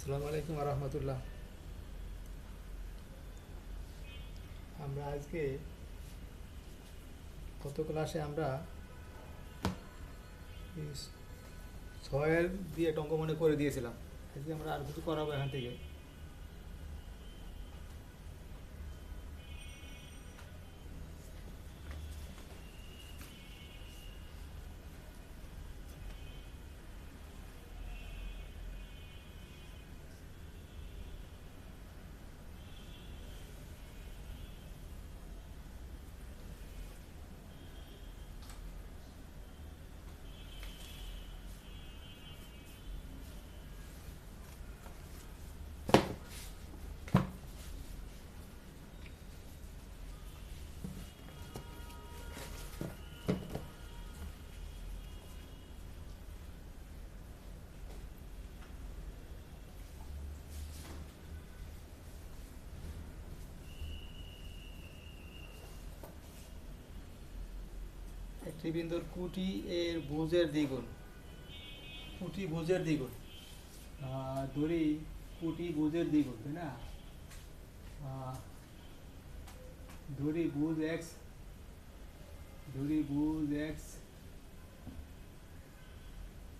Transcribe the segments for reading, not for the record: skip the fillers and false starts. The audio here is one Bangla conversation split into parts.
আসসালামু আলাইকুম রহমতুল্লাহ। আমরা আজকে গত ক্লাসে আমরা এই ছয়ের দিয়ে একটা অঙ্ক মনে করে দিয়েছিলাম। আজকে আমরা আর কিছু করাবো এখান থেকে। একটি বিন্দুর কুটি এর ভুজের দ্বিগুণ। কুটি ভুজের দ্বিগুণ ধরি কুটি ভুজের দ্বিগুণ, তাই না? ধরি ভুজ এক্স, ধরি ভুজ এক্স।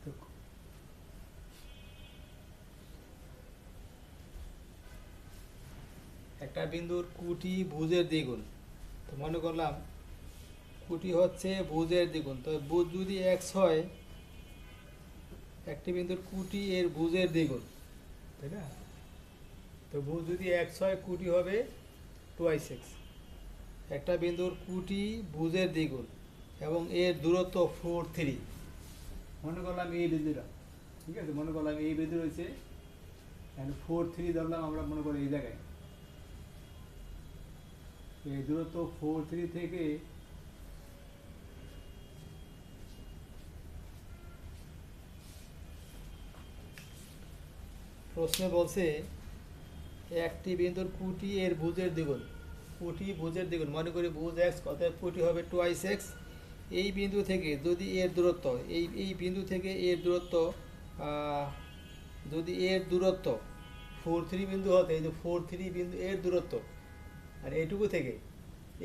তো একটা বিন্দুর কুটি ভুজের দ্বিগুণ, তো মনে করলাম কুটি হচ্ছে ভুজের দ্বিগুণ। তো ভুজ যদি এক্স হয়, একটি বিন্দুর কুটি এর ভুজের দ্বিগুণ, তাই না? তো ভুজ যদি এক্স হয়, কুটি হবে টোয়াইস এক্স। একটা বিন্দুর কুটি ভুজের দ্বিগুণ এবং এর দূরত্ব 4 3। মনে করলাম এই বিন্দুটা, ঠিক আছে, মনে করলাম এই বিন্দু রয়েছে, 4 3 ধরলাম আমরা, মনে করি এই জায়গায় এই দূরত্ব 4 3 থেকে প্রশ্নে বলছে একটি বিন্দুর কুটি এর ভুজের দ্বিগুণ। কুটি ভুজের দ্বিগুণ, মনে করি ভুজ এক্স, অতএব কুটি হবে টোয়াইস এক্স। এই বিন্দু থেকে যদি এর দূরত্ব, এই বিন্দু থেকে এর দূরত্ব, যদি এর দূরত্ব 4 3 বিন্দু হতে, এই যে 4 3 বিন্দু এর দূরত্ব, আর এইটুকু থেকে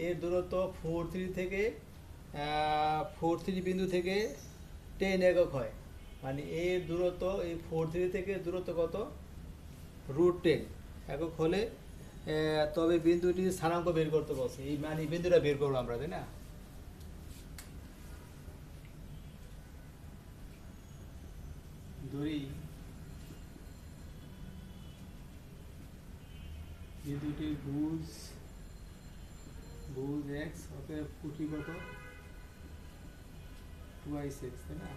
এর দূরত্ব 4 3 থেকে 4 3 বিন্দু থেকে 10 একক হয়। মানে এর দূরত্ব এই 4 3 থেকে দূরত্ব কত? √10 একক হলে তবে বিন্দুটির স্থানাঙ্ক বের করতে বলছে। এই মানে বিন্দুটা বের করবো আমরা, তাই না? ধরি বিন্দুটির ভুজ এক্স, অতএব কুটি কত? টোয়াইস এক্স, তাই না?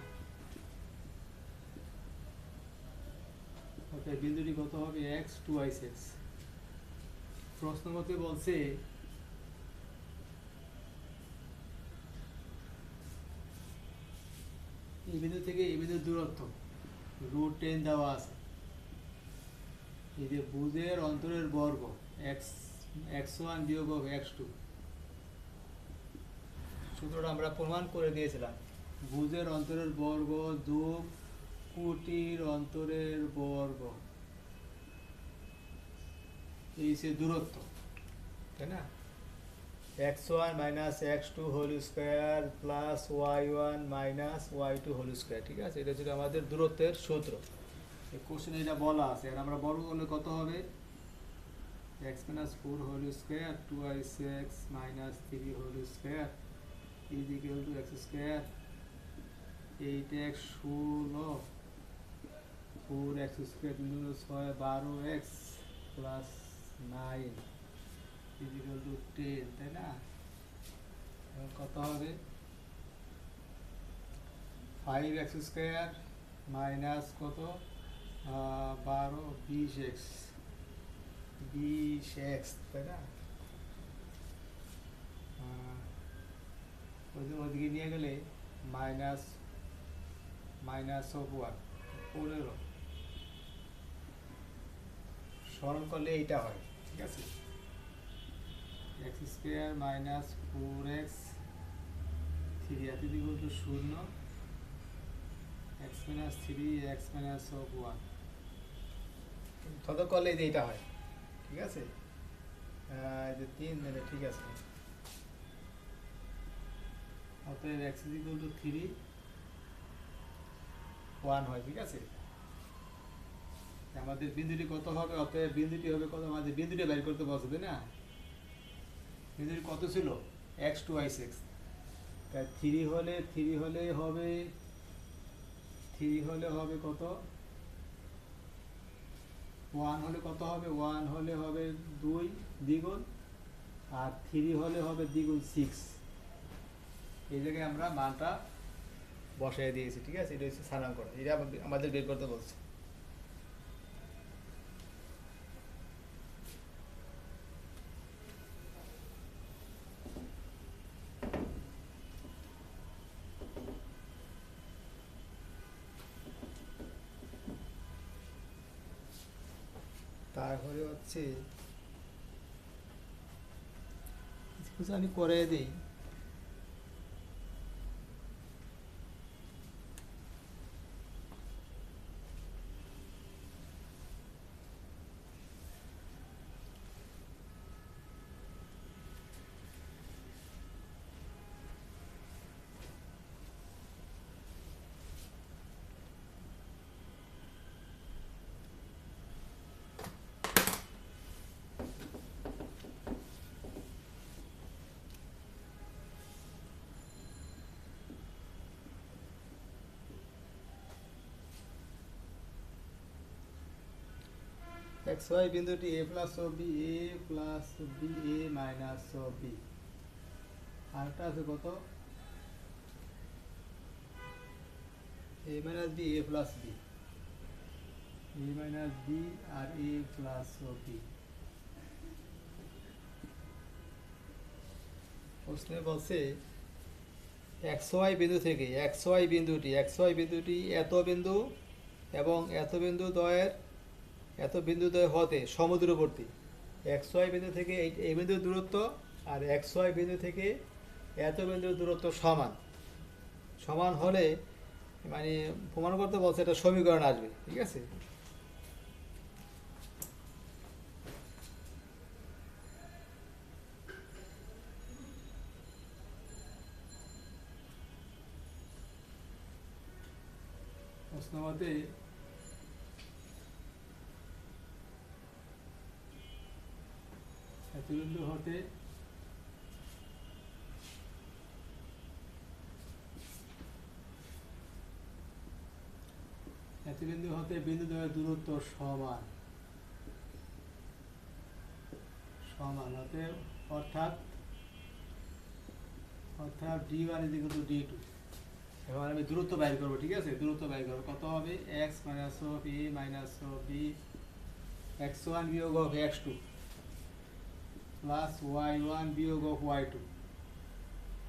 অতএব বিন্দুটি কত হবে? X twice x. প্রশ্ন মতে বলছে এই বিন্দু থেকে এই বিন্দুর দূরত্ব √10 দেওয়া আছে। এই যে ভুজের অন্তরের বর্গ x1 বিয়োগ x2, সূত্রটা আমরা প্রমাণ করে দিয়েছিলাম। ভুজের অন্তরের বর্গ যোগ কুটির অন্তরের বর্গ, এই সে দূরত্ব, তাই না? x1 minus x2 whole square plus y1 minus y2 whole square, ঠিক আছে? এটা ছিল আমাদের দূরত্বের সূত্র। এই কোশ্চেনে এটা বলা আছে, আর আমরা বর্গ করলে কত হবে? x minus 4 whole square 2x minus 3 whole square is equal to x square 8x 16 4x স্কোয়ার 6 12x plus 9 is equal to 10, তাই না? কত হবে? 5x স্কোয়ার মাইনাস কত? 12 20x, তাই না? ওইদিকে নিয়ে গেলে মাইনাস অফ 1 15, সরল করলে এইটা হয়, ঠিক আছে? x স্কোয়ার মাইনাস 4x 3 এত equal to 0, x minus 3 x minus of 1 তত করলে এই যে এটা হয়, ঠিক আছে। এই যে 3 মানে ঠিক আছে, অতএব x = 3 1 হয়, ঠিক আছে। আমাদের বিন্দুটি কত হবে, অতএব বিন্দুটি হবে কত, আমাদের বিন্দুটি বের করতে বলছে তাই না। বিন্দুটি কত ছিল, x2 y6, তাই 3 হলে হবে 3 হলে হবে কত, 1 হলে কত হবে, 1 হলে হবে 2 দ্বিগুণ, আর 3 হলে হবে দ্বিগুণ 6। এই জায়গায় আমরা মানটা বসাই দিয়েছি, ঠিক আছে। এটা হচ্ছে স্থানাঙ্ক, এটা আমাদের বের করতে বলছে। তারপরে হচ্ছে কিছু আমি করে দিই। xy বিন্দুটি a প্লাস ও b, a plus b, a minus ও বি, আরটা আছে কত, a minus b, a plus b, a minus b আর a প্লাস ও বি। প্রশ্নে বলছে xy বিন্দু থেকে, xy বিন্দুটি এত বিন্দু এবং এত বিন্দু দ্বয় হতে সমদূরবর্তী। xy বিন্দু থেকে এই বিন্দুর দূরত্ব আর xy বিন্দু থেকে এত বিন্দুর দূরত্ব সমান হলে মানে প্রমাণ করতে বলছে একটা সমীকরণ আসবে, ঠিক আছে। প্রশ্ন মতে এত বিন্দু হতে বিন্দু দ্বয়ের দূরত্ব সমান, অর্থাৎ d1 = d2। এখন আমি দূরত্ব বাইর করবো, ঠিক আছে। দূরত্ব বাইর করবো, কত হবে, x minus of a minus of b, x1 বিয়োগ অফ x2 প্লাস y1 বিয়োগ অফ y2।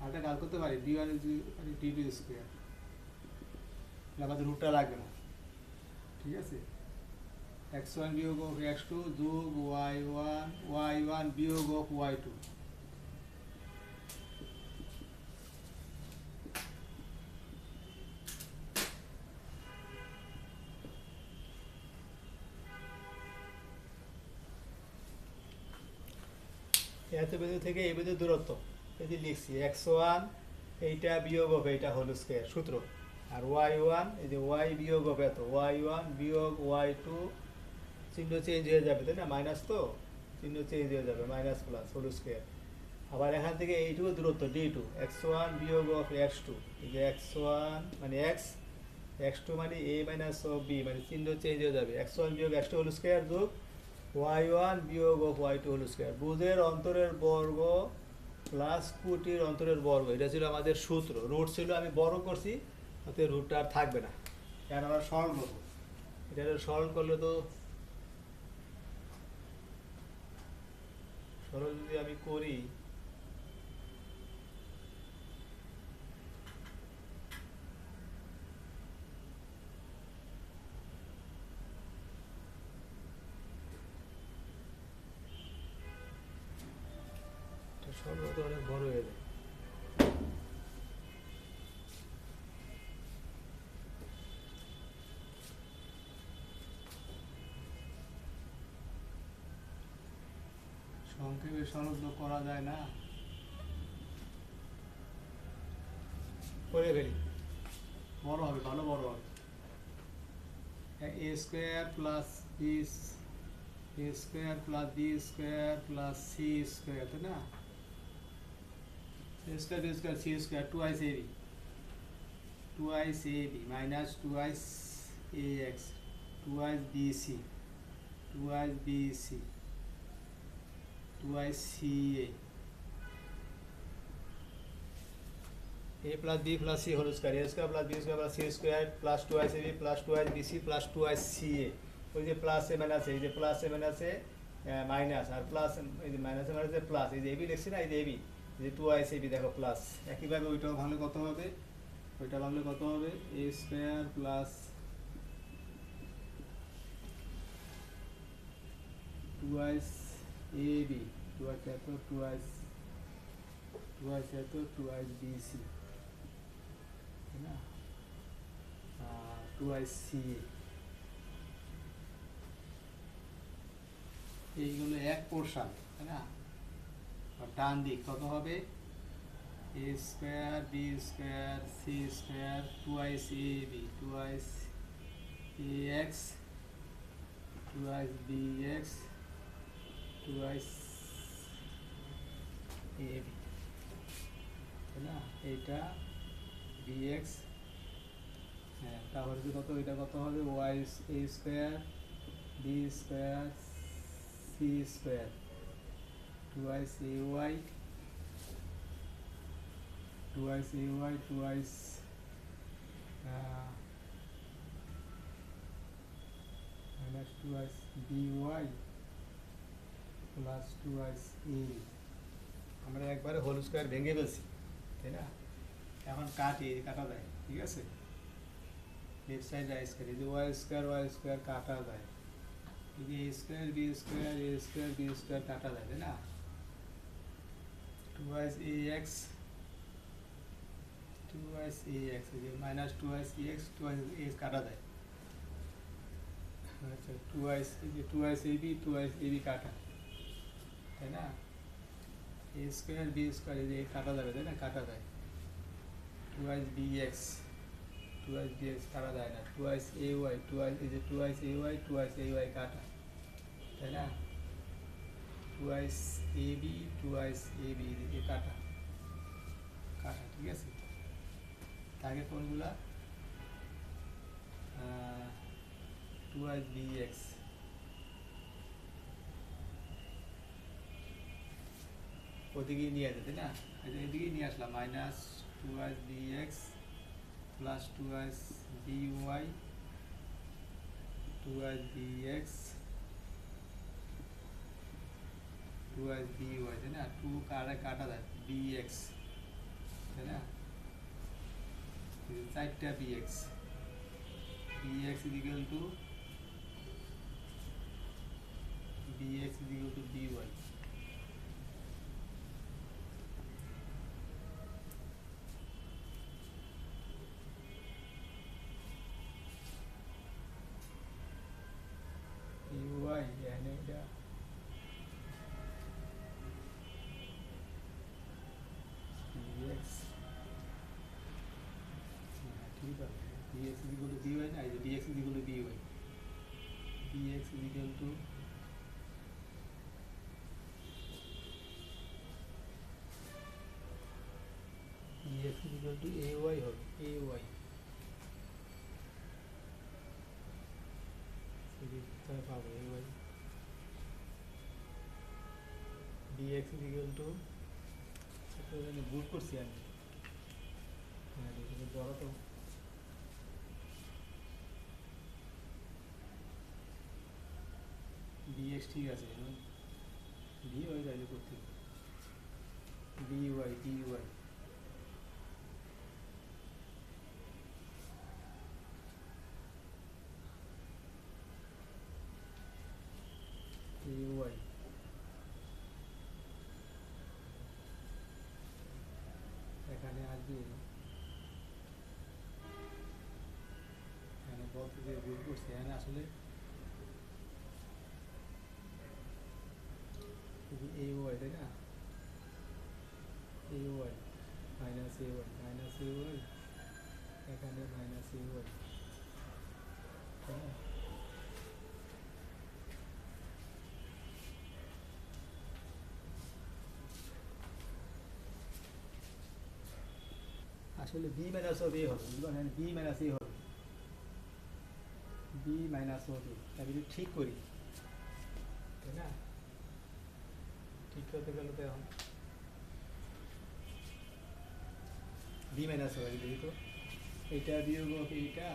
আরটা কাল করতে পারি, d1 = d2 স্কোয়ার, আমাদের রুটটা লাগবে না, ঠিক আছে। x1 বিয়োগ অফ x2 যোগ y1 বিয়োগ অফ y2। এত বিন্দু থেকে এই বিন্দু দূরত্ব এই লিখছি, x1 এইটা বিয়োগ অফ এইটা হোল স্কয়ার সূত্র, আর y1 এই যে y বিয়োগ অফ এত, y1 বিয়োগ y2 চিহ্ন চেঞ্জ হয়ে যাবে তাই না, মাইনাস তো চিহ্ন চেঞ্জ হয়ে যাবে, মাইনাস প্লাস হোল স্কয়ার। আবার এখান থেকে এইটুকু দূরত্ব d2, x1 বিয়োগ অফ x2, এই যে x1 মানে x2 মানে a মাইনাস অফ b, মানে চিহ্ন চেঞ্জ হয়ে যাবে, x1 বিয়োগ x2 হোল স্কয়ার যোগ y1 বিয়োগ অফ y2 হোল স্কয়ার। বুধের অন্তরের বর্গ প্লাস কুটির অন্তরের বর্গ, এটা ছিল আমাদের সূত্র। রুট ছিল আমি বড় করছি, অতএব রুটটা আর থাকবে না, এখন আমরা সরল করবো। এটা সরল করলে তো, সরল যদি আমি করি সরল হতে অনেক বড় হয়ে যায়। সংক্ষেপে সরল তো করা যায় না, করে ফেলি, বড় হবে, ভালো বড় হবে। A square plus B, A square plus B square plus C square, তাই না? A square B square C square twice A B, twice A B minus twice A X, twice B C, twice B C, twice C A plus B plus C whole square, A square plus B square plus C square plus twice A B plus twice B C plus twice C A. ওই যে প্লাস এ মাইনাস এই যে প্লাস এ মাইনাস এ মাইনাস, আর প্লাস এই যে মাইনাস এ মাইনাস এ প্লাস, এই যে এবি লিখছি না, এই যে এবি, যে টুয়াইস এবি দেখো প্লাস। একইভাবে ওইটাও ভাঙলে কত হবে, ওইটা ভাঙলে কত হবে, A square plus twice A B, twice এত টুয়াইস, টুয়াইস এত টুয়াইস বি সি, তাই না? টুয়াইস সি, এইগুলো এক পোর্শন, তাই না? আর ডান দিক কত হবে, A square B square C square twice A B, twice A X, twice B x, twice A B, তাই না? এইটা বি এক্স, হ্যাঁ, তারপরে কি কত, এটা কত হবে, Y A square B square C square twice A Y, twice A Y, twice minus twice B Y plus twice A. আমরা একবারে হোল স্কোয়ার ভেঙে ফেলছি, তাই না? এখন কাটি, কাটা যায়, ঠিক আছে? লেফট সাইড রাইট স্কোয়ার, এই যে ওয়াই স্কোয়ার কাটা যায়, এই যে এ square B square A square B square কাটা যায়, তাই না? Twice A X, twice A x, এই যে minus twice A X, twice এ কাটা যায়, আচ্ছা টুয়াইস, এই যে টুয়াইস এ বি কাটা, তাই না? এ স্কোয়ার বি স্কোয়ার, এই যে কাটা যাবে, তাই না? কাটা যায়, twice B x, twice B x কাটা যায় না, টুয়াইস এ ওয়াই, টুয়াইস, এই যে টুয়াইস এ ওয়াই কাটা, তাই না? টুয়াইস এ বি এ কাটা, কাটা, ঠিক আছে? তাকে কোনগুলা, টুয়াইস বি এক্স, ওদিকেই নিয়ে আসে, তাই না? এদিকেই নিয়ে আসলাম, minus twice B X plus twice B Y, twice B x, twice B Y, তাই না? টু কাটা যায়, বি এক্স, তাই না? চারটা b x, is equal to b y, UI and এটা dx, ঠিক আছে, dx is equal to dy না, এই যে dx is equal to dy, dx is equal to dx is equal to ay হবে, ay তাই পাবো ay, dx is equal to ভুল করছি আমি, হ্যাঁ এখানে বড় তো dx ঠিক আছে, dy ভ্যালু করতে dy ay এখানে আসবে, এখানে বলতে যে ভুল করছি, এখানে আসলে এ ওয়াই, তাই না? A Y minus A Y, minus A Y, এখানে মাইনাস এ ওয়াই, তাই না? আসলে বি মাইনাস অফ এ হবে, বুঝলেন? বি মাইনাস এ হবে, বি মাইনাস অফ এ। আমি যদি ঠিক করি, তাই না? ঠিক করতে গেলে তো এখন বি মাইনাস হবে, দেখি তো, এটা বিয়োগ অফ এইটা,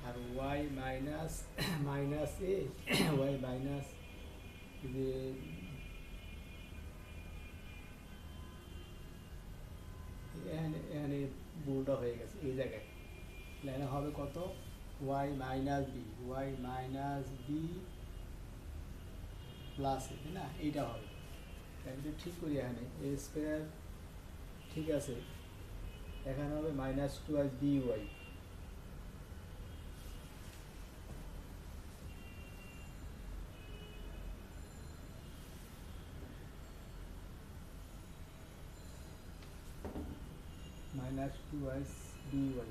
আর ওয়াই মাইনাস মাইনাস এ, ওয়াই মাইনাস যে এখানে এখানে ভুলটা হয়ে গেছে এই জায়গায়, এখানে হবে কত? Y minus B, Y minus B plus A, তাই না? এইটা হবে। তাহলে ঠিক করি, এখানে এ স্কোয়ার, ঠিক আছে, এখানে হবে minus two R B Y, minus two ice B Y,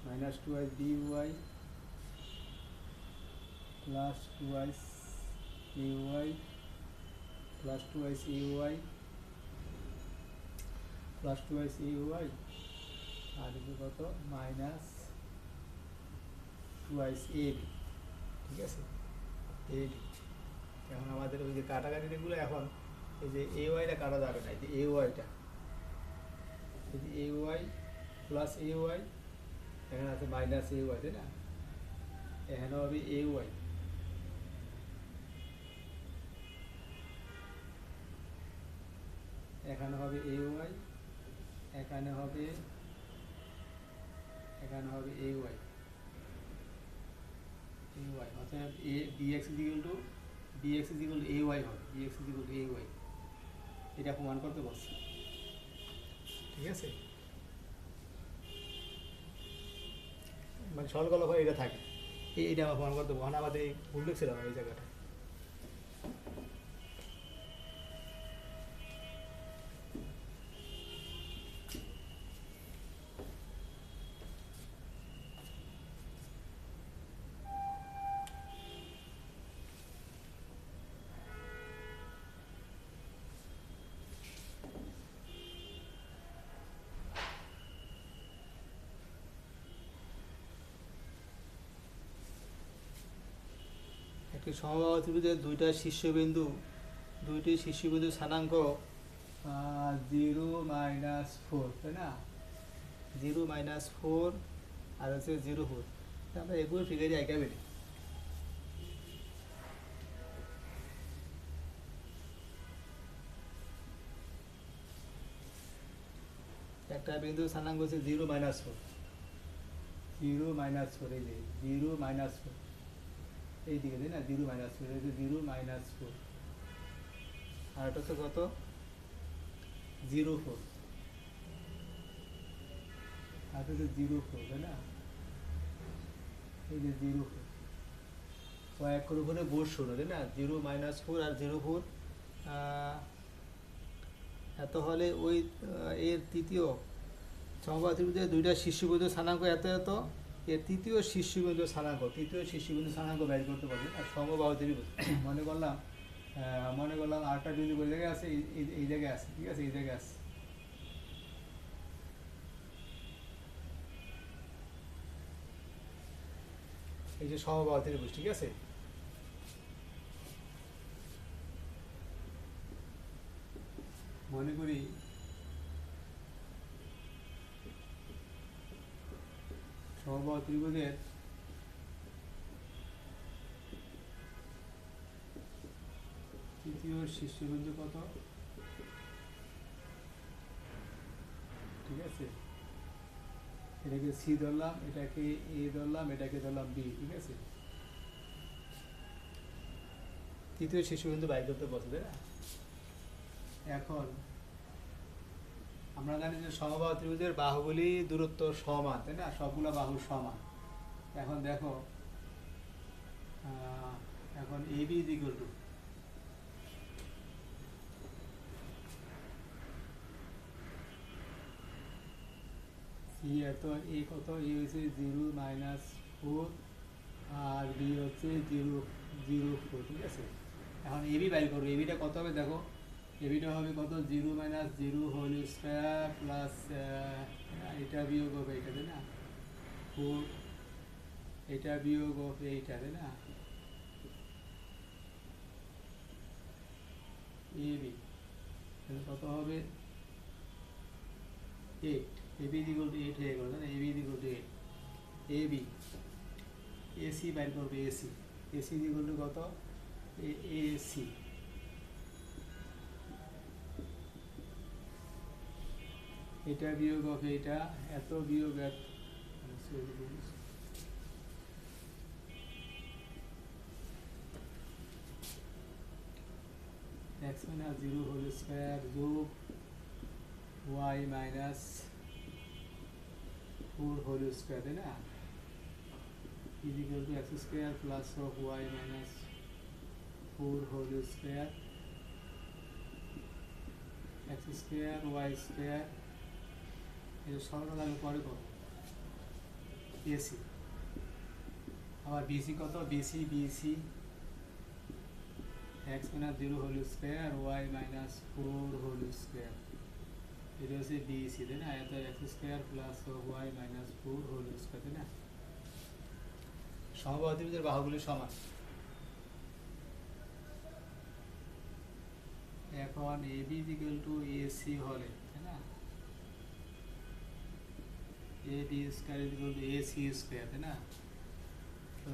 minus two ice B Y plus two ice A Y, plus two ice A Y, plus two ice A Y, আর এদিকে কত? Minus two ice A B, ঠিক আছে, এ বি। এখন আমাদের ওই যে কাটাকাটিগুলো, এখন এই যে এ ওয়াইটা কাটা যাবে না, এই যে এ ওয়াইটা, এই যে A Y plus A Y, এখানে আছে মাইনাস এ ওয়াই, তাই না? এখানে হবে এ ওয়াই, এখানে হবে এ ওয়াই, এখানে হবে এ ওয়াই, এ ওয়াই, অর্থাৎ A DX is equal to A Y হবে, DX is equal to A Y. এটা প্রমাণ করতে বলছি, ঠিক আছে? মানে সরল কলম এটা থাকে, এইটা আমরা প্রমাণ করতে পারবো। আমাদের এই ভুল লিখছিলাম এই জায়গাটা। একটি সমবাহু ত্রিভুজের দুইটি শীর্ষবিন্দু স্থানাঙ্ক 0 - 4, তাই না? 0 - 4 আর হচ্ছে 0 4, আমরা এগুলো ফিগারে আঁকাবে না। একটা বিন্দু স্থানাঙ্ক হচ্ছে 0 - 4, 0 - 4, এই যে 0 - 4 এইদিকে, তাই না? 0 - 4, এই যে 0 - 4, আর এটা হচ্ছে কত? 0 4, আর এটা হচ্ছে 0 4, তাই না? এই যে 0 4 কয়েকের উপরে বোর্ড শোনো, তাই না? 0 - 4 আর 0 4, এত হলে ওই এর তৃতীয় সমবাহু ত্রিভুজের দুইটা শীর্ষবিন্দু স্থানাঙ্ক এত এত, এর তৃতীয় শীর্ষবিন্দু স্থানাঙ্ক বের করতে পারবেন। আর সমবাহু ত্রিভুজ মনে করলাম আরেকটা বিন্দু কোন জায়গায় আছে? এই জায়গায় আছে, ঠিক আছে? এই জায়গায় আছে, এই যে সমবাহু ত্রিভুজ, ঠিক আছে? মনে করি সমবাহু ত্রিভুজের তৃতীয় শীর্ষবিন্দু কত? ঠিক আছে, এটাকে সি ধরলাম, এটাকে এ ধরলাম, এটাকে ধরলাম বি, ঠিক আছে? তৃতীয় শীর্ষবিন্দু বাইর করতে বলছে, তাই না? এখন আমরা জানি যে সমবাহু ত্রিভুজের বাহুগুলি দূরত্ব সমান, তাই না? সবগুলো বাহু সমান। এখন দেখো, এখন A B is equal two, ই এত এ কত এ হচ্ছে 0 - 4 আর বি হচ্ছে 0 0 4, ঠিক আছে। এখন এবি বাইর করবো, এবিটা কত হবে দেখো, এবিটা হবে কত 0 - 0 হোল স্কোয়ার প্লাস এটা বিয়োগ হবে এটা, তাই না, 4, এটা বিয়োগ হবে এইটা, তাই না, এবি কত হবে 8, এবি ইকুয়াল টু 8 হয়ে গেল, তাই না, AB equal to 8, AB AC বাইর করবে, এসি এসি ইকুয়াল টু কত, এসি এটা বিয়োগ হবে এটা, এত বিয়োগ এত, x মাইনাস 0 হোল স্কোয়ার যোগ y মাইনাস 4 হোল স্কোয়ার, তাই না, is equal to x square plus of y minus 4 whole square, x square y square, এটা সরল আমি পরে করব, এসি আবার বিসি কত, BC x minus 0 whole square y minus 4 whole square, এটা হচ্ছে বিসি, তাই না, এত x square plus y minus 4 whole square, তাই না, সমবাহু ত্রিভুজের বাহুগুলি সমান। এখন এবি ইকুয়াল টু এসি হলে, তাই না, A B square equal to AC square, তাই না, তো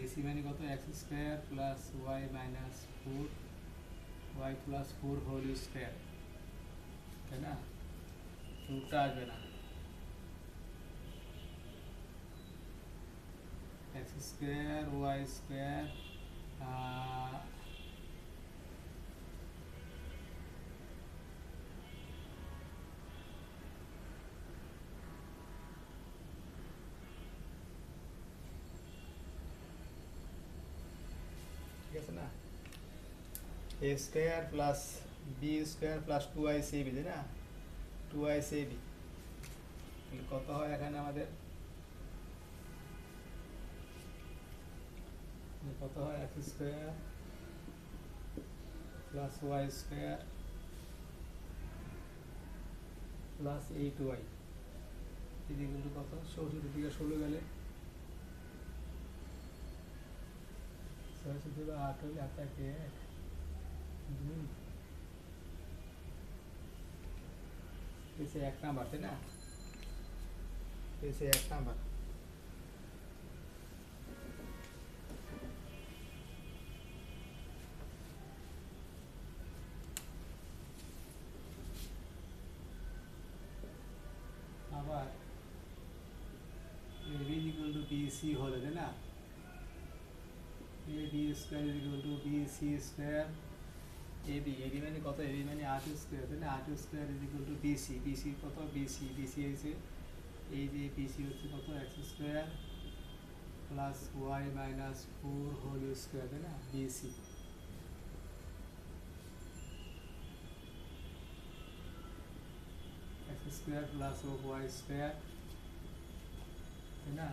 এসি মানে কত, X square plus Y minus 4 Y plus 4 whole square, তাই না, রুটটা আসবে না, এক্স স্কোয়ার ওয়াই স্কোয়ার ঠিক আছে না, A square plus B square plus 2ac তাই না, 2ac কত হয় এখানে আমাদের, কত হয়, x square plus Y square plus 8y কিন্তু কত, 64 থেকে 16 গেলে 6 থেকে 8 হলে 8 1 2 এসে 1 নাম্বার, তাই না, এসে 1 নাম্বার, আবার এবি ইকুয়াল টু বিসি হলে, তাই না, A B square equal to BC square, AB মানে কত, এবি মানে 8 স্কোয়ার, তাই না, 8 স্কোয়ার ইকুয়াল টু বিসি কত, বিসি হয়েছে এই যে বিসি হচ্ছে কত, X square plus Y minus 4 whole square, তাই না, BC X square plus Y square, তাই না,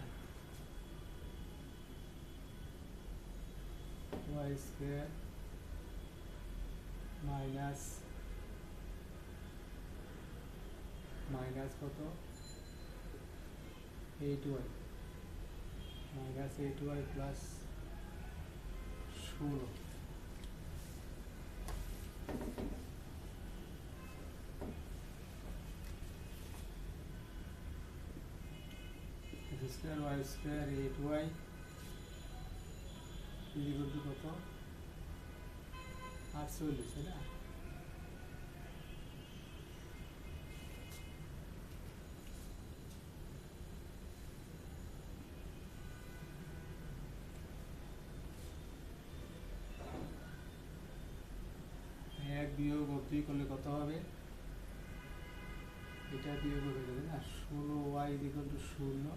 ওয়াই স্কোয়ার মাইনাস কত 8y minus 8y plus 16, square Y square 8y equal to কত 48, তাই না, এক বিয়োগ 2 করলে কত হবে, এটা বিয়োগ হবে, তাই না, 16y ইকুয়াল টু 0,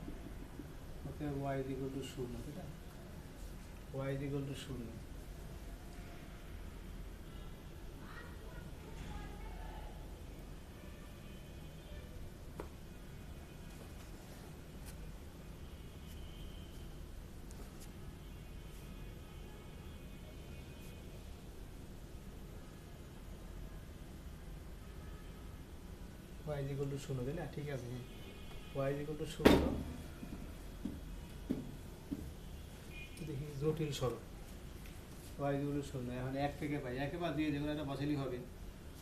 অতএব y ইকুয়াল টু 0, তাই না, y equal to 0, y is equal to 0, তাই না? ঠিক আছে, ওয়াই ইজ ইকুয়াল টু 0। দেখি জটিল সরল, ওয়াই ইজ ইকুয়াল টু 0। এখন 1 থেকে পাই, 1 বা 2 যেগুলো একটা বসালেই হবে।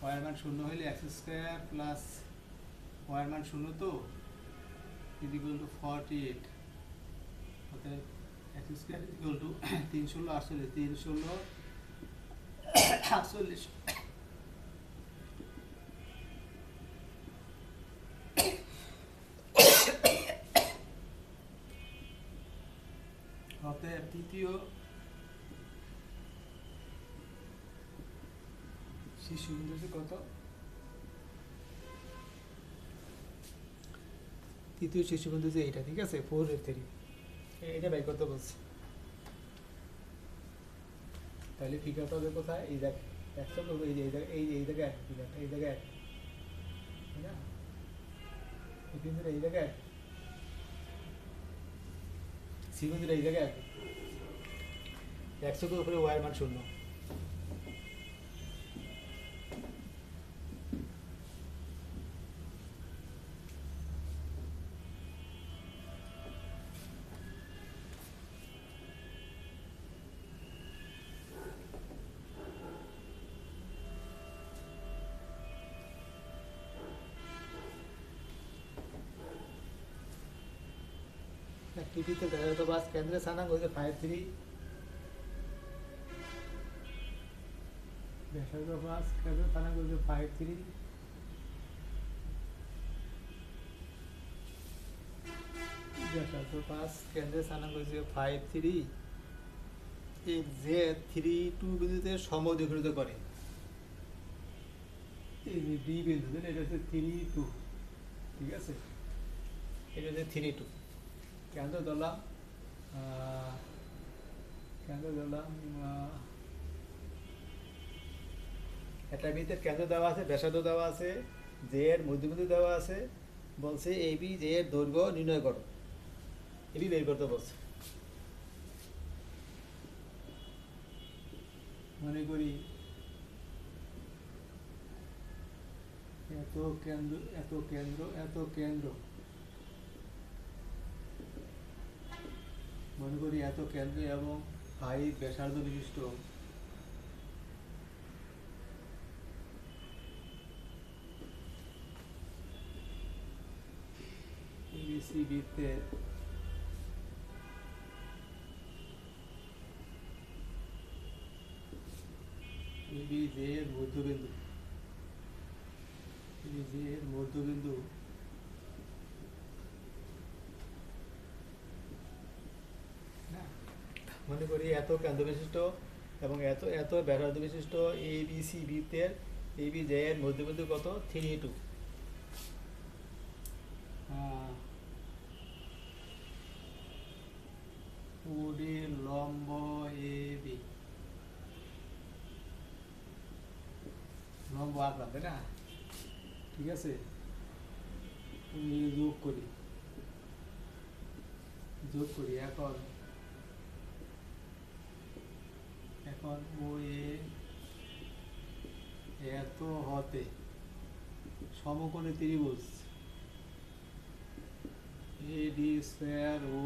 ওয়াই এর মান 0 হলে এক্স স্কোয়ার প্লাস ওয়াই এর মান 0 তো ইজ ইকুয়াল টু 48। অর্থাৎ x square is equal two 3 ষোলো 48, 3 ষোলো 48। অতএব তৃতীয় শিশু বিন্দু কত? তৃতীয় শিশু বিন্দু যে এইটা, ঠিক আছে, 4 এটা বাই করতে বলছে। তাহলে ফিগারটা হবে কোথায়? এই দেখ, একটা করবো এই যে এই জায়গায় ফিগারটা এই জায়গায়, তাই না? এই বিন্দুটা এই জায়গায়, সি বিন্দুটা এই জায়গায়, 100 এর উপরে ওয়াই এর মান 0। টিভিতে দেখা যেত বাস কেন্দ্রে স্থানাঙ্ক হচ্ছে 5.3, ব্যাসার্ধ বাস কেন্দ্রে স্থানাঙ্ক হচ্ছে 5.3, ব্যাসার্ধ বাস কেন্দ্রে স্থানাঙ্ক হচ্ছে 5.3। এই যে 3-2 বিন্দুতে সমদ্বিখণ্ডিত করে, এই যে ডি বিন্দু, এটা হচ্ছে 3-2, ঠিক আছে, এটা হচ্ছে 3-2। কেন্দ্র ধরলাম একটা বৃত্তের কেন্দ্র দেওয়া আছে, ব্যাসার্ধ দেওয়া আছে, জে এর মধ্যবিন্দু দেওয়া আছে, বলছে এবি জে এর দৈর্ঘ্য নির্ণয় করো, এবি বের করতে বলছে। মনে করি এত কেন্দ্র এত কেন্দ্র এত কেন্দ্র, মনে করি এত কেন্দ্র এবং 5 ব্যাসার্ধ বিশিষ্ট এবিসি বৃত্তের এবি জে এর মধ্যবিন্দু, এবি জে এর মধ্যবিন্দু মনে করি এত কেন্দ্র বিশিষ্ট এবং এত এত ব্যাসার্ধ বিশিষ্ট এবিসি বৃত্তের এবি জে এর মধ্যবিন্দু কত? 3-2। ওডি লম্ব এবি, লম্ব আঁকলাম, তাই না? ঠিক আছে, যোগ করি এখন ও এত হতে সমকোণী ত্রিভুজ এডি স্কোয়ার ও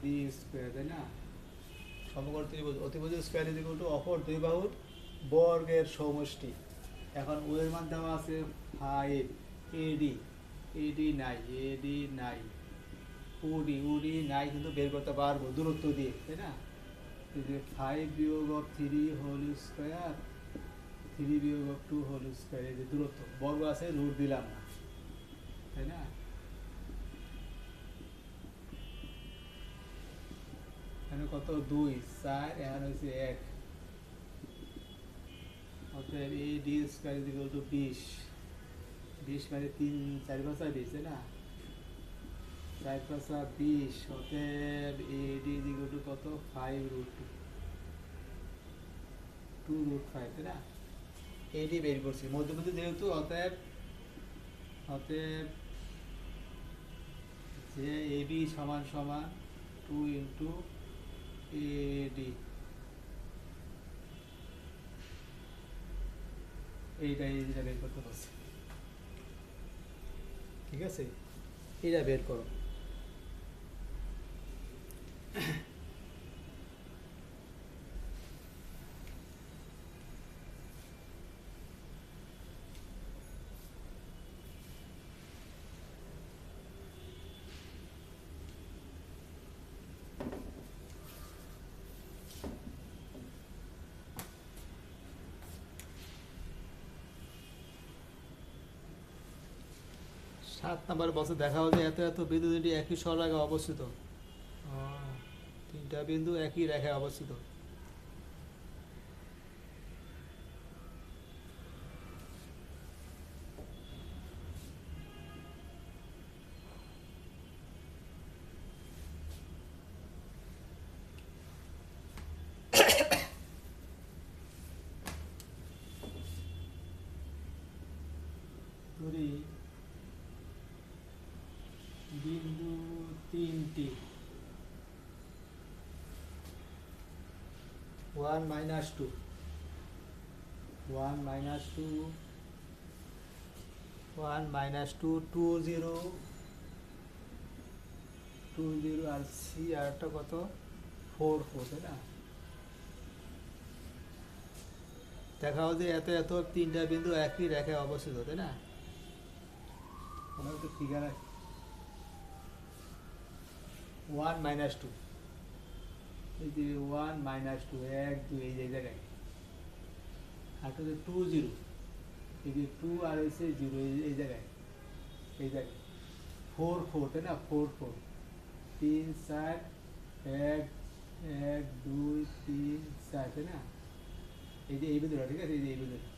ডি স্কোয়ার, তাই না? সমকোণ ত্রিভুজ, অতিভুজ স্কোয়ার ইজ ইকুয়াল টু অপর দুই বাহুর বর্গের সমষ্টি। এখন ও এর মান দেওয়া আছে 5, এডি নাই, ওডি নাই, কিন্তু বের করতে পারবো দূরত্ব দিয়ে, তাই না? 5 বিয়োগ অফ 3 হোল স্কোয়ার, 3 বিয়োগ অফ 2 হোল স্কোয়ার, এই যে দূরত্ব, বর্গ আছে, রুট দিলাম না, তাই না? এখানে কত? 2, 4, এখানে হচ্ছে 1। অতএব এডি স্কোয়ার ইজ ইকুয়াল টু 20 মানে 3 4 5 20, তাই না? 4 5 20। অতএব এডি ইজ ইকুয়াল টু কত? 5√2, তাই না? এডি বের করছি মধ্যবিন্দু যেহেতু, অতএব যে এবি সমান সমান 2 ইন্টু এডি, এইটা বের করতে পারছি। ঠিক আছে, এটা বের করো। 7 নম্বর বছর দেখা হচ্ছে এত এত বিন্দু দুটি একই সরলরেখায় অবস্থিত। তিনটা বিন্দু একই রেখায় অবস্থিত। ধরি বিন্দু তিনটি 1 - 2 1 - 2 1 - 2 2 0 2 0 আর সি আর একটা কত 4 4, তাই না? দেখা হচ্ছে এত এত তিনটা বিন্দু একই রেখায় অবস্থিত, তাই না? আমরা একটু ফিগার 1 - 2, এই যে 1 - 2 1 2 এই জায়গায়, আর হচ্ছে 2 0, এই যে 2 আর এসে 0 এই জায়গায়, এই জায়গায় 4 4, তাই না? 4 4 3 4 1 1 2 3 4, তাই না? এই যে এই বিন্দুটা, ঠিক আছে, এই যে এই বিন্দুটা,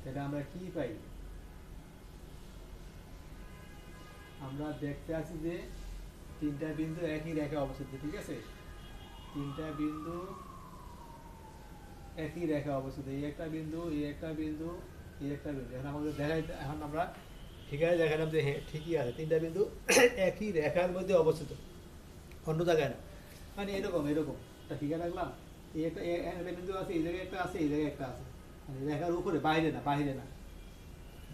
তাহলে আমরা কি পাই? আমরা দেখতে আছি যে তিনটা বিন্দু একই রেখায় অবস্থিত, ঠিক আছে? তিনটা বিন্দু একই রেখায় অবস্থিত, এই একটা বিন্দু, এই একটা বিন্দু, এই একটা বিন্দু। এখন আমাদের দেখাই, এখন আমরা ঠিকায় দেখালাম যে হ্যাঁ ঠিকই আছে, তিনটা বিন্দু একই রেখার মধ্যে অবস্থিত, অন্য জায়গায় না। মানে এরকম এরকম একটা ঠিকা রাখলাম, এই একটা একটা বিন্দু আছে, এই জায়গায় একটা আছে, এই জায়গায় একটা আছে, মানে রেখার উপরে, বাইরে না, বাইরে না,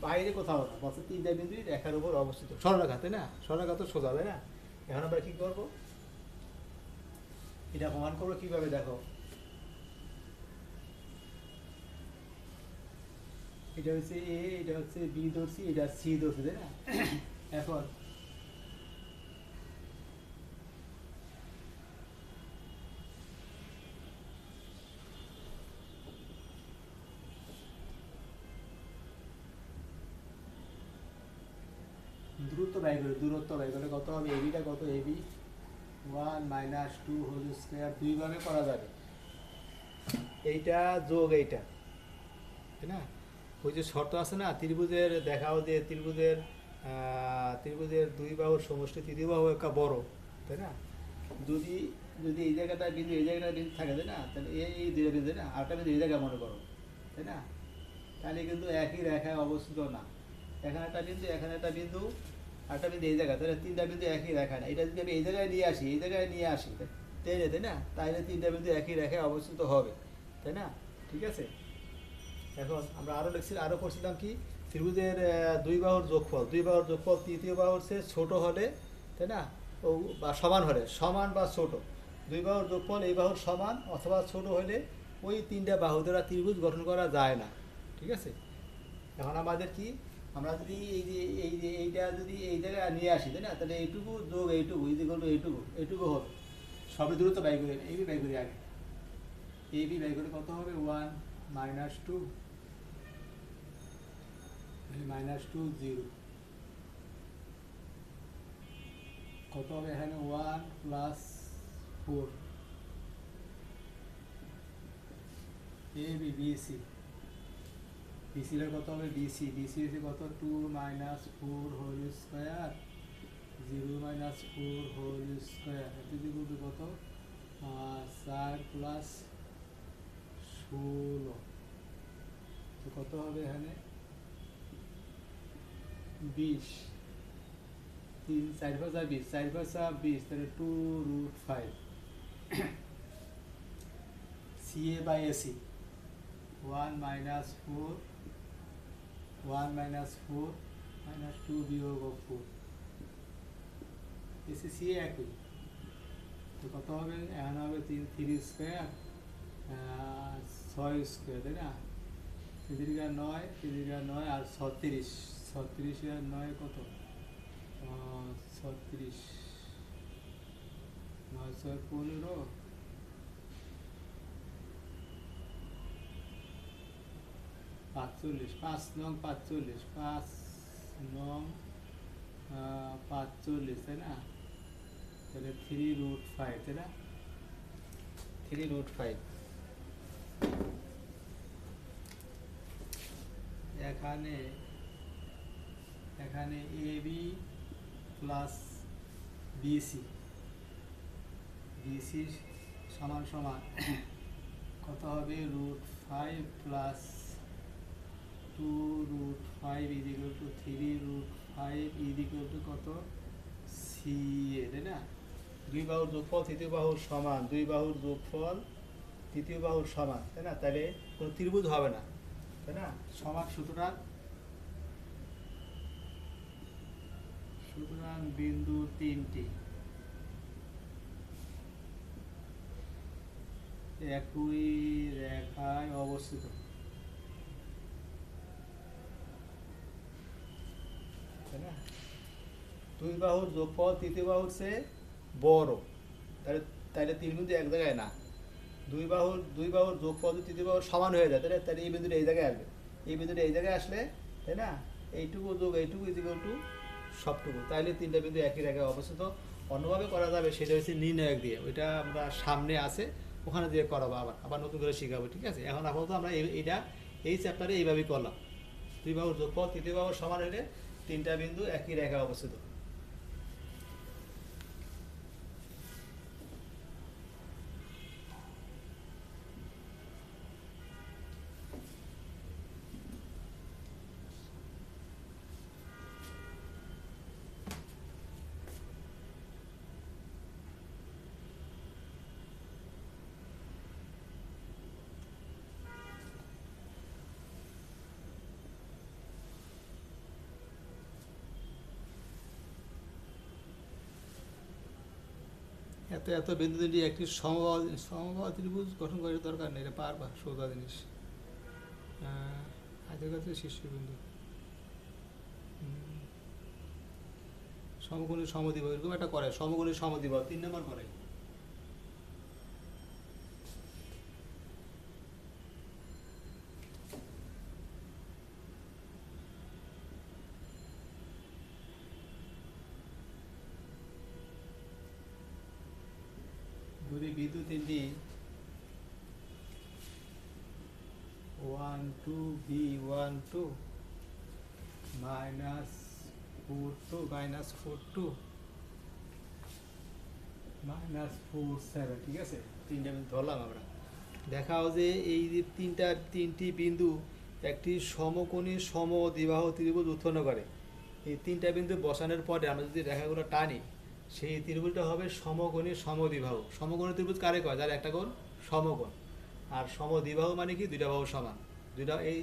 বাইরে কোথাও না, বলছে তিনটা বিন্দুই রেখার উপর অবস্থিত, সরলরেখা, তাই না? সরলরেখা তো সোজা, তাই না? এখন আমরা কি করবো, এটা প্রমাণ করবো কিভাবে, দেখো। এটা হচ্ছে এ, এটা হচ্ছে বি ধরছি, এটা সি ধরছি, তাই না? এখন দূরত্ব ব্যয় করে, দূরত্ব ব্যয় করে কত হবে, এবিটা কত, এবি 1 - 2 হোল স্কোয়ার, দুই ভাগে করা যাবে, এইটা যোগ এইটা, তাই না? ওই যে শর্ত আছে না ত্রিভুজের, দেখাও যে ত্রিভুজের ত্রিভুজের দুই বাহুর সমষ্টি তৃতীয় বাহু একটা বড়, তাই না? যদি যদি এই জায়গাটা বিন্দু, এই জায়গাটা বিন্দু থাকে, তাই না? তাহলে এই দুইটা বিন্দু, তাই না? আরেকটা বিন্দু এই জায়গায় মনে করো, তাই না? তাহলে কিন্তু একই রেখায় অবস্থিত না, এখানে একটা বিন্দু, এখানে একটা বিন্দু, আরেকটা বিন্দু এই জায়গায়, তাহলে তিনটা বিন্দু একই রেখায় না। এটা যদি আমি এই জায়গায় নিয়ে আসি, এই জায়গায় নিয়ে আসি, তাই না? তাইলে তিনটা বিন্দু একই রেখায় অবস্থিত হবে, তাই না? ঠিক আছে। এখন আমরা আরও লিখছি, আরও করছিলাম কি, ত্রিভুজের দুই বাহুর যোগফল, দুই বাহুর যোগফল তৃতীয় বাহুর চেয়ে ছোট হলে, তাই না? ও বা সমান হলে, সমান বা ছোট, দুই বাহুর যোগফল এই বাহুর সমান অথবা ছোট হলে ওই তিনটা বাহু দ্বারা ত্রিভুজ গঠন করা যায় না, ঠিক আছে? এখন আমাদের কি, আমরা যদি এই যে এইটা যদি এই জায়গায় নিয়ে আসি, তাই না? তাহলে এইটুকু যোগ এইটুকু ইজ ইকুয়াল টু এইটুকু, এইটুকু হবে, সবই দূরত্ব ব্যয় করে, এবি ব্যয় করি আগে, এবি ব্যয় করে কত হবে, 1 - 2 -2 0, কত হবে এখানে 1 + 4, এ বি বিসি, বিসির কত হবে, বিসি বিসি হচ্ছে কত 2 - 4 হোল স্কোয়ার 0 - 4 হোল স্কোয়ার, এত দিকে কত 4 + 16, তো কত হবে এখানে 20, 3 4 × 20, 4 × 20, তাহলে 2√5 CA by AC 1 - 4 1 - 4 minus two বিয়োগ অফ ফোর, এসিসি একই, তো কত হবে? এখন হবে থ্রি স্কোয়ার ছয় স্কোয়ার, তাই না? তিরিকা নয়, তিরিকা নয় আর ছত্রিশ, ছত্রিশ আর নয় কত? ছত্রিশ, নয় ছয় 15, 45, 5 নং 45, 5 নং 45, তাই না? তাহলে 3√5, তাই না? 3√5, এখানে এখানে এবি প্লাস বিসি, বিসি সমান সমান কত হবে? √5 plus 2√5 is equal two 3√5 is equal to কত? সি এ, তাই না? দুই বাহুর যোগফল তৃতীয় বাহুর সমান, দুই বাহুর যোগফল তৃতীয় বাহুর সমান, তাই না? তাহলে কোনো ত্রিভুজ হবে না, তাই না? সমান, সুতরাং সুতরাং বিন্দু তিনটি একই রেখায় অবস্থিত, তাই না? দুই বাহুর যোগফল তৃতীয় বাহুর চেয়ে বড়, তাহলে তাহলে তিন বিন্দু এক জায়গায় না। দুই বাহুর যোগফল যদি তৃতীয় বাহুর সমান হয়ে যায়, তাহলে তাহলে এই বিন্দুটা এই জায়গায় আসবে, এই বিন্দুটা এই জায়গায় আসলে, তাই না? এইটুকু যোগ এইটুকু ইজ ইকুয়াল টু সবটুকু, তাইলে তিনটা বিন্দু একই জায়গায় অবস্থিত। অন্যভাবে করা যাবে, সেটা হচ্ছে নির্ণায়ক দিয়ে, ওইটা আমরা সামনে আছে ওখানে দিয়ে করাবো, আবার আবার নতুন করে শিখাবো, ঠিক আছে? এখন আপাতত আমরা এইটা এই চ্যাপ্টারে এইভাবেই করলাম। দুই বাহুর যোগফল তৃতীয় বাহুর সমান হলে তিনটা বিন্দু একই রেখায় অবস্থিত। এত এত বিন্দু দুটি একটি সমবাহু ত্রিভুজ গঠন করার দরকার নেই, এটা পারবা, সোজা জিনিস। হাতের কাছে শীর্ষবিন্দু, সমকোণী সমদ্বিবাহু, এরকম একটা করে, সমকোণী সমদ্বিবাহু 3 নম্বর করে। যদি বিন্দু তিনটি 1 2 B1 2 -4 2 -4 2 -4 7, ঠিক আছে? তিনটা বিন্দু ধরলাম আমরা। দেখাও যে এই যে তিনটি বিন্দু একটি সমকোণী সমদ্বিবাহু ত্রিভুজ উৎপন্ন করে। এই তিনটা বিন্দু বসানোর পরে আমরা যদি রেখাগুলো টানি, সেই ত্রিভুজটা হবে সমকোণী সমদ্বিবাহু। সমকোণী ত্রিভুজ কারে কয়? যার একটা কোণ সমকোণ। আর সমদ্বিবাহু মানে কি? দুইটা বাহু সমান। দুইটা, এই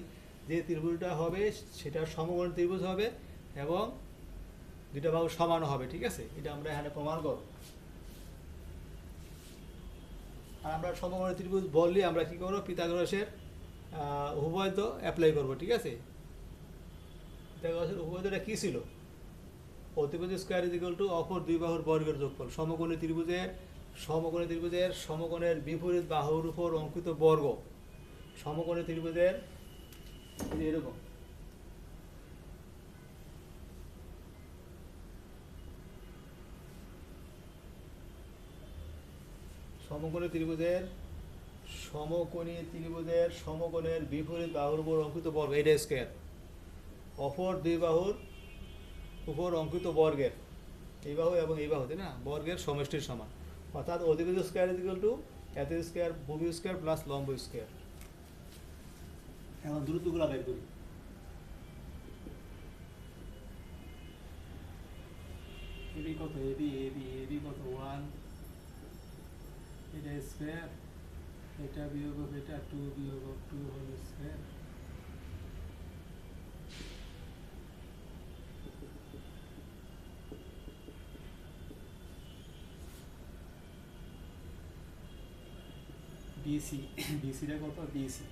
যে ত্রিভুজটা হবে সেটা সমকোণী ত্রিভুজ হবে এবং দুইটা বাহু সমানও হবে, ঠিক আছে? এটা আমরা এখানে প্রমাণ করব। আর আমরা সমকোণী ত্রিভুজ বললে আমরা কি করবো? পিথাগোরাসের উপপাদ্য অ্যাপ্লাই করব, ঠিক আছে? পিথাগোরাসের উপপাদ্যটা কি ছিল? অতিভুজ স্কয়ার ইজ ইকুয়াল টু অপর দুই বাহুর বর্গের যোগফল। সমকোণী ত্রিভুজের সমকোণের বিপরীত বাহুর উপর অঙ্কিত বর্গ। সমকোণী ত্রিভুজের এরকম, সমকোণী ত্রিভুজের সমকোণের বিপরীত বাহুর উপর অঙ্কিত বর্গ, এটা স্কয়ার। অপর দুই বাহুর উপর অঙ্কিত বর্গের, এই বাহু এবং এই বাহু, তাই না? বর্গের সমষ্টির সমান। অর্থাৎ অধিভুজ স্কয়ার ইজ ইকুয়াল টু এত স্কয়ার ভূমি স্কয়ার প্লাস লম্ব স্কয়ার। এখন দূরত্বগুলো বের করি। এবি কত? এবি কত? 1, এটা স্কয়ার, এটা বিয়োগ এটা 2 বিয়োগ 2 হোল স্কয়ার বিসি বিসিটা কত বিসি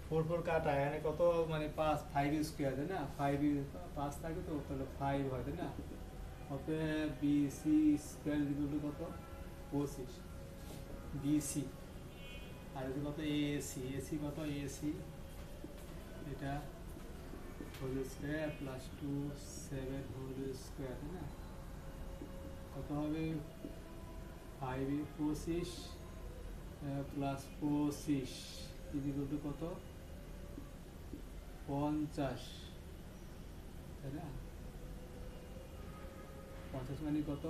ফোর ফোর কাটা এখানে কত মানে 5 স্কোয়ার তাই না 5 থাকে তো তাহলে 5 হয় তাই না অতএব বিসি স্কোয়ার ইকুয়াল টু কত 25 বিসি আর হচ্ছে কত এসি এসি কত এসি এটা whole square plus 7 whole square তাই না কত হবে 25 প্লাস 25 ইকুয়াল টু কত 50 তাই না 50 মানে কত